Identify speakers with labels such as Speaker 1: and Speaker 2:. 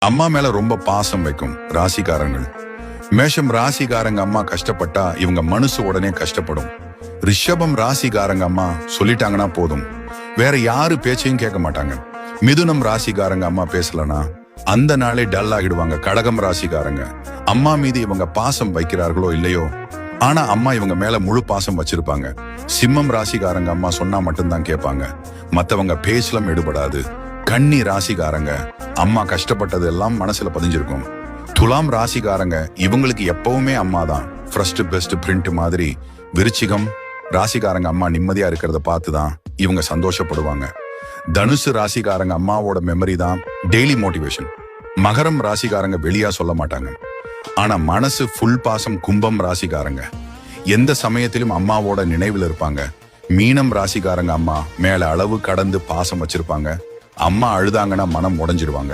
Speaker 1: அம்மா மேல ரொம்ப பாசம் வைக்கும் ராசிக்காரங்கள். மேஷம் ராசிக்காரங்க அம்மா கஷ்டப்பட்டா இவங்க மனசு உடனே கஷ்டப்படும். ரிஷபம் ராசிக்காரங்க அம்மா சொல்லிட்டாங்கன்னா போதும், வேற யாரு பேச்சையும் கேட்க மாட்டாங்க. மிதுனம் ராசிக்காரங்க அம்மா பேசலனா அந்த நாளே டல் ஆகிடுவாங்க. கடகம் ராசிக்காரங்க அம்மா மீது இவங்க பாசம் வைக்கிறார்களோ இல்லையோ, ஆனா அம்மா இவங்க மேல முழு பாசம் வச்சிருப்பாங்க. சிம்மம் ராசிக்காரங்க அம்மா சொன்னா மட்டும்தான் கேட்பாங்க, மத்தவங்க பேசலாம் எடுபடாது. கன்னி ராசிக்காரங்க அம்மா கஷ்டப்பட்டது எல்லாம் மனசுல பதிஞ்சிருக்கும். துலாம் ராசிக்காரங்க இவங்களுக்கு எப்பவுமே அம்மா தான் ஃபர்ஸ்ட் பெஸ்ட் பிரிண்ட் மாதிரி. விருச்சிகம் ராசிக்காரங்க அம்மா நிம்மதியா இருக்கிறத பார்த்துதான் இவங்க சந்தோஷப்படுவாங்க. தனுசு ராசிக்காரங்க அம்மாவோட மெமரி தான் டெய்லி மோட்டிவேஷன். மகரம் ராசிக்காரங்க வெளியா சொல்ல மாட்டாங்க, ஆனா மனசு ஃபுல் பாசம். கும்பம் ராசிக்காரங்க எந்த சமயத்திலும் அம்மாவோட நினைவில் இருப்பாங்க. மீனம் ராசிக்காரங்க அம்மா மேல அளவு கடந்து பாசம் வச்சிருப்பாங்க. அம்மா அழுதாங்கன்னா மனம் உடைஞ்சிருவாங்க.